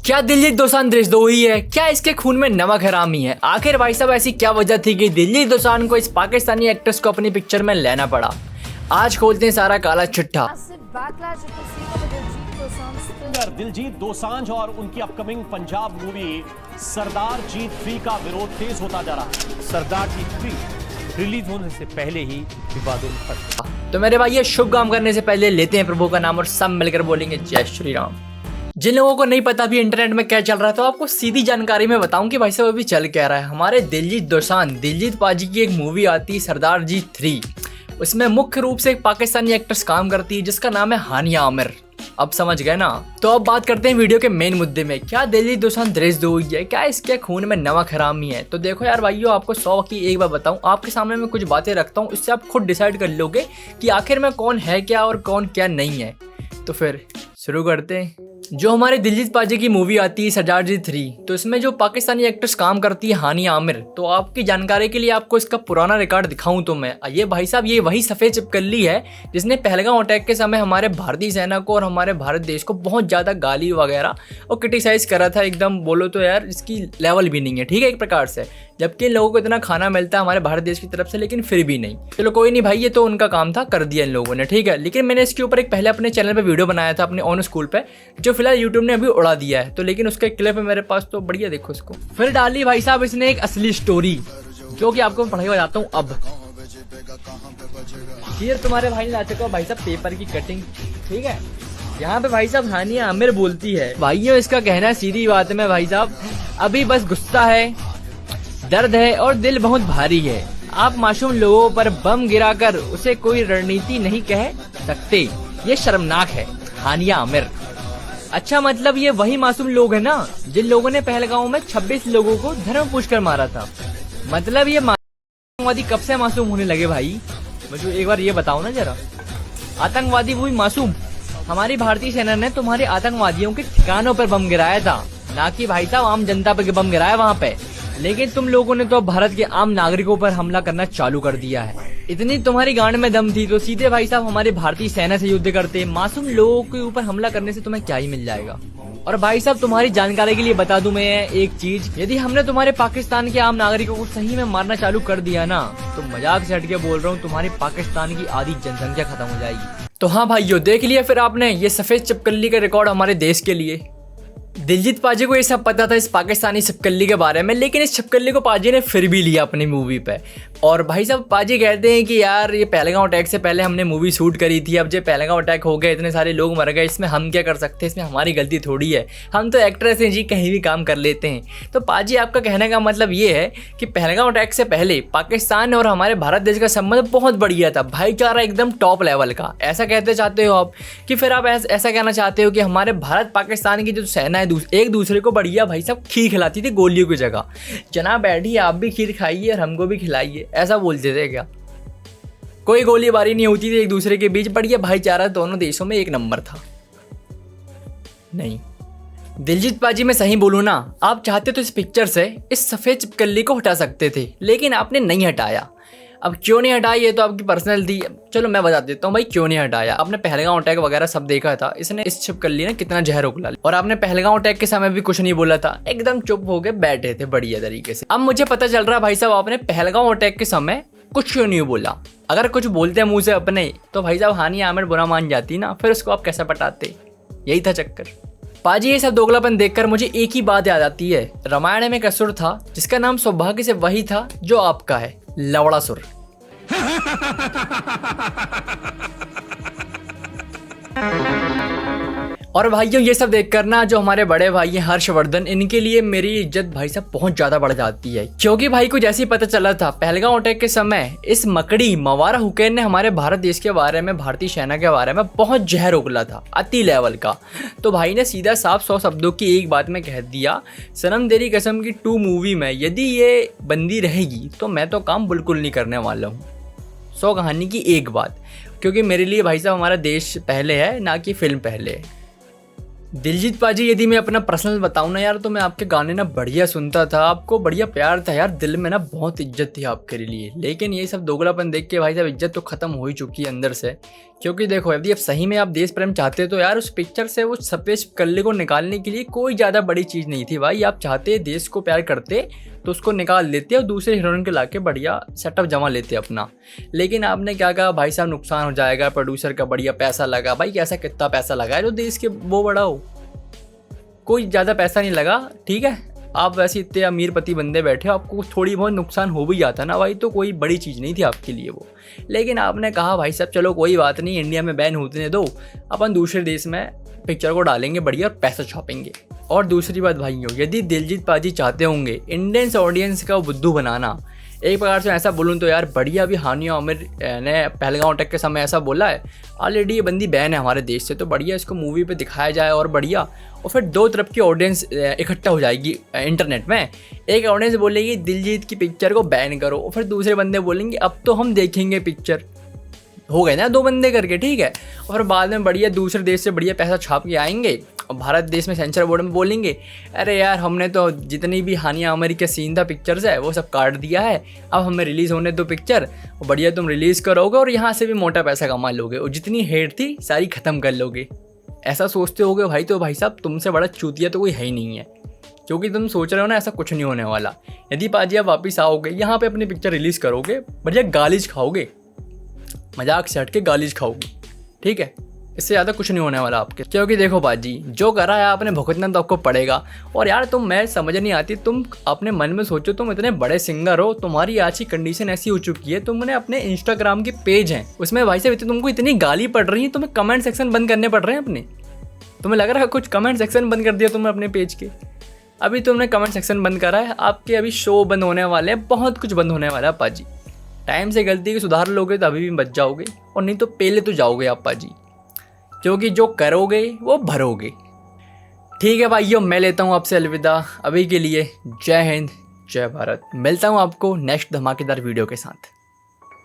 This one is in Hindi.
क्या दिलजीत दोसांझ देशद्रोही है? क्या इसके खून में नमक हरामी है? आखिर भाई साहब ऐसी क्या वजह थी कि दिलजीत दोसांझ को इस पाकिस्तानी एक्ट्रेस को अपनी पिक्चर में लेना पड़ा? आज खोलते हैं सारा काला चिट्ठा। दिलजीत दोसांझ और उनकी अपकमिंग पंजाब मूवी सरदार जीत 3 का विरोध तेज होता जा रहा है। सरदार जीत 3 रिलीज होने से पहले ही विवादों में फंस। तो मेरे भाई ये शुभ काम करने से पहले लेते हैं प्रभु का नाम और सब मिलकर बोलेंगे जय श्री राम। जिन लोगों को नहीं पता भी इंटरनेट में क्या चल रहा है तो आपको सीधी जानकारी में बताऊं कि भाई साहब अभी चल क्या रहा है। हमारे दिलजीत दोसांझ दिलजीत पाजी की एक मूवी आती है सरदार जी 3। उसमें मुख्य रूप से एक पाकिस्तानी एक्ट्रेस काम करती है जिसका नाम है हानिया आमिर। अब समझ गए ना? तो अब बात करते हैं वीडियो के मेन मुद्दे में। क्या दिलजीत दोसांझ देशद्रोही है? क्या इसके खून में नमक हरामी है? तो देखो यार भाइयों, आपको 100 की एक बार बताऊं, आपके सामने मैं कुछ बातें रखता हूं, इससे आप खुद डिसाइड कर लोगे कि आखिर में कौन है क्या और कौन क्या नहीं है। तो फिर शुरू करते हैं। जो हमारे दिलजीत पाजी की मूवी आती है सरदार जी 3, तो इसमें जो पाकिस्तानी एक्ट्रेस काम करती है हानिया आमिर, तो आपकी जानकारी के लिए आपको इसका पुराना रिकॉर्ड दिखाऊं तो मैं ये भाई साहब ये वही सफ़ेद चिपकली है जिसने पहलगाम अटैक के समय हमारे भारतीय सेना को और हमारे भारत देश को बहुत ज़्यादा गाली वगैरह और क्रिटिसाइज करा था। एकदम बोलो तो यार इसकी लेवल भी नहीं है, ठीक है, एक प्रकार से, जबकि इन लोगों को इतना खाना मिलता है हमारे भारत देश की तरफ से, लेकिन फिर भी नहीं। चलो कोई नहीं भाई, ये तो उनका काम था, कर दिया इन लोगों ने, ठीक है। लेकिन मैंने इसके ऊपर एक पहले अपने चैनल पे वीडियो बनाया था अपने ऑन स्कूल पे, जो फिलहाल यूट्यूब ने अभी उड़ा दिया है, तो लेकिन उसका एक क्लिप है मेरे पास, तो बढ़िया देखो उसको। फिर डाली भाई साहब इसने एक असली स्टोरी जो कि आपको पढ़ाई बताता हूँ अब। फिर तुम्हारे भाई ने ला चुका भाई साहब पेपर की कटिंग, ठीक है। यहाँ पे भाई साहब हानिया आमिर बोलती है, भाइयों इसका कहना सीधी बात में भाई साहब, अभी बस गुस्सा है, दर्द है और दिल बहुत भारी है। आप मासूम लोगों पर बम गिराकर उसे कोई रणनीति नहीं कह सकते, ये शर्मनाक है। हानिया आमिर, अच्छा मतलब ये वही मासूम लोग हैं ना जिन लोगों ने पहलगाम में 26 लोगों को धर्म पूछकर मारा था। मतलब ये आतंकवादी कब से मासूम होने लगे भाई? मुझे एक बार ये बताओ ना जरा। आतंकवादी वही मासूम? हमारी भारतीय सेना ने तुम्हारे आतंकवादियों के ठिकानों पर बम गिराया था, ना कि भाई साहब आम जनता पर बम गिराया वहाँ पे। लेकिन तुम लोगों ने तो भारत के आम नागरिकों पर हमला करना चालू कर दिया है। इतनी तुम्हारी गांड में दम थी तो सीधे भाई साहब हमारे भारतीय सेना से युद्ध करते। मासूम लोगों के ऊपर हमला करने से तुम्हें क्या ही मिल जाएगा? और भाई साहब तुम्हारी जानकारी के लिए बता दूं मैं एक चीज, यदि हमने तुम्हारे पाकिस्तान के आम नागरिकों को सही में मारना चालू कर दिया ना, तो मजाक से हटके बोल रहा हूँ, तुम्हारी पाकिस्तान की आधी जनसंख्या खत्म हो जाएगी। तो हाँ भाइयों, देख लिया फिर आपने ये सफेद चिपकली का रिकॉर्ड हमारे देश के लिए। दिलजीत पाजी को ये सब पता था इस पाकिस्तानी छिपकली के बारे में, लेकिन इस छिपकली को पाजी ने फिर भी लिया अपनी मूवी पे। और भाई साहब पाजी कहते हैं कि यार ये पहलगाम अटैक से पहले हमने मूवी शूट करी थी, अब जो पहलगाम अटैक हो गया, इतने सारे लोग मर गए, इसमें हम क्या कर सकते हैं, इसमें हमारी गलती थोड़ी है, हम तो एक्ट्रेस हैं जी, कहीं भी काम कर लेते हैं। तो पाजी आपका कहने का मतलब ये है कि पहलगाम अटैक से पहले पाकिस्तान और हमारे भारत देश का संबंध बहुत बढ़िया था, भाईचारा एकदम टॉप लेवल का, ऐसा कहते चाहते हो आप? कि फिर आप ऐसा कहना चाहते हो कि हमारे भारत पाकिस्तान की जो सेना है एक दूसरे को बढ़िया भाई साहब खीर खिलाती थी गोलियों की जगह, जनाब बैठिए आप भी खीर खाइए और हमको भी खिलाइए, ऐसा बोलते थे क्या? कोई गोलीबारी नहीं होती थी एक दूसरे के बीच, बढ़िया भाईचारा दोनों देशों में एक नंबर था। नहीं दिलजीत पाजी, मैं सही बोलूँ ना, आप चाहते तो इस पिक्चर से इस सफेद चिपकली को हटा सकते थे, लेकिन आपने नहीं हटाया। अब क्यों नहीं हटाया ये तो आपकी पर्सनल थी, चलो मैं बता देता हूँ भाई क्यों नहीं हटाया। आपने पहलगाम अटैक वगैरह सब देखा था, इसने इस छिपकली ने कितना जहर उगला, और आपने पहलगाम अटैक के समय भी कुछ नहीं बोला था, एकदम चुप हो के बैठे थे बढ़िया तरीके से। अब मुझे पता चल रहा है भाई साहब आपने पहलगाम अटैक के समय कुछ क्यों नहीं बोला। अगर कुछ बोलते मुँह से अपने तो भाई साहब हानिया आमिर बुरा मान जाती ना, फिर उसको आप कैसे पटाते? यही था चक्कर। पाजी ये सब दोगलापन देखकर मुझे एक ही बात याद आती है, रामायण में एक असुर था जिसका नाम सौभाग्य से वही था जो आपका है, लवड़ासुर। और भाइयों ये सब देखकर ना जो हमारे बड़े भाई हैं हर्षवर्धन, इनके लिए मेरी इज्जत भाई साहब बहुत ज्यादा बढ़ जाती है, क्योंकि भाई को जैसे ही पता चला था पहलगाम अटैक के समय इस मकड़ी मवारा हुसैन ने हमारे भारत देश के बारे में, भारतीय सेना के बारे में बहुत जहर उगला था, अति लेवल का। तो भाई ने सीधा साफ 100 शब्दों की एक बात में कह दिया, सनम तेरी कसम की 2 मूवी में यदि ये बंदी रहेगी तो मैं तो काम बिल्कुल नहीं करने वाला हूँ। 100 कहानी की एक बात, क्योंकि मेरे लिए भाई साहब हमारा देश पहले है, ना कि फिल्म पहले है। दिलजीत पाजी, यदि मैं अपना पर्सनल बताऊं ना यार, तो मैं आपके गाने ना बढ़िया सुनता था, आपको बढ़िया प्यार था यार, दिल में ना बहुत इज्जत थी आपके लिए। लेकिन ये सब दोगलापन देख के भाई साहब इज्जत तो खत्म हो ही चुकी है अंदर से। क्योंकि देखो, यदि अब सही में आप देश प्रेम चाहते तो यार उस पिक्चर से वो सफेद कल्ले को निकालने के लिए कोई ज़्यादा बड़ी चीज़ नहीं थी भाई। आप चाहते देश को प्यार करते तो उसको निकाल लेते और दूसरे हीरोइन के लाके बढ़िया सेटअप जमा लेते अपना। लेकिन आपने क्या कहा भाई साहब, नुकसान हो जाएगा, प्रोड्यूसर का बढ़िया पैसा लगा। भाई कैसा कितना पैसा लगा है जो देश के वो बड़ा हो? कोई ज़्यादा पैसा नहीं लगा, ठीक है। आप वैसे इतने अमीर पति बंदे बैठे हो, आपको थोड़ी बहुत नुकसान हो भी जाता ना भाई, तो कोई बड़ी चीज़ नहीं थी आपके लिए वो। लेकिन आपने कहा भाई साहब चलो कोई बात नहीं, इंडिया में बैन होने दो, अपन दूसरे देश में पिक्चर को डालेंगे बढ़िया और पैसा छापेंगे। और दूसरी बात भाइयों, यदि दिलजीत पाजी चाहते होंगे इंडियंस ऑडियंस का बुद्धू बनाना, एक प्रकार से ऐसा बोलूँ तो यार बढ़िया भी हानिया आमिर ने पहलगांव अटैक के समय ऐसा बोला है, ऑलरेडी ये बंदी बैन है हमारे देश से, तो बढ़िया इसको मूवी पे दिखाया जाए और बढ़िया, और फिर दो तरफ की ऑडियंस इकट्ठा हो जाएगी इंटरनेट में। एक ऑडियंस बोलेगी दिलजीत की पिक्चर को बैन करो, और फिर दूसरे बंदे बोलेंगे अब तो हम देखेंगे पिक्चर। हो गए ना दो बंदे करके, ठीक है। और बाद में बढ़िया दूसरे देश से बढ़िया पैसा छाप के आएंगे और भारत देश में सेंसर बोर्ड में बोलेंगे अरे यार हमने तो जितनी भी हानिया आमिर के सीन था पिक्चर्स है वो सब काट दिया है, अब हमें रिलीज़ होने दो पिक्चर, और बढ़िया तुम रिलीज़ करोगे और यहाँ से भी मोटा पैसा कमा लोगे और जितनी हेट थी सारी ख़त्म कर लोगे। ऐसा सोचते होगे भाई, तो भाई साहब तुमसे बड़ा चूतिया तो कोई है ही नहीं है, क्योंकि तुम सोच रहे हो ना ऐसा कुछ नहीं होने वाला। यदि पाजी आप वापस आओगे यहाँ पे अपनी पिक्चर रिलीज़ करोगे, बढ़िया गालीज खाओगे, मजाक से हट के गालीज खाओगे, ठीक है। इससे ज़्यादा कुछ नहीं होने वाला आपके, क्योंकि देखो बाजी जो करा है आपने भुगतना तो आपको पड़ेगा। और यार मैं समझ नहीं आती, तुम अपने मन में सोचो तुम इतने बड़े सिंगर हो, तुम्हारी आज की कंडीशन ऐसी हो चुकी है, तुमने अपने इंस्टाग्राम के पेज हैं उसमें भाई साहब तुमको इतनी गाली पड़ रही है, तुम्हें कमेंट सेक्शन बंद करने पड़ रहे हैं अपने। तुम्हें लग रहा है कुछ कमेंट सेक्शन बंद कर दिया तुमने अपने पेज के? अभी तुमने कमेंट सेक्शन बंद करा है, आपके अभी शो बंद होने वाले हैं, बहुत कुछ बंद होने वाला है पाजी। टाइम से गलती की सुधार लोगे तो अभी भी बच जाओगे, और नहीं तो पहले तो जाओगे आप पाजी, क्योंकि जो करोगे वो भरोगे। ठीक है भाइयों, मैं लेता हूँ आपसे अलविदा अभी के लिए। जय हिंद, जय भारत। मिलता हूँ आपको नेक्स्ट धमाकेदार वीडियो के साथ।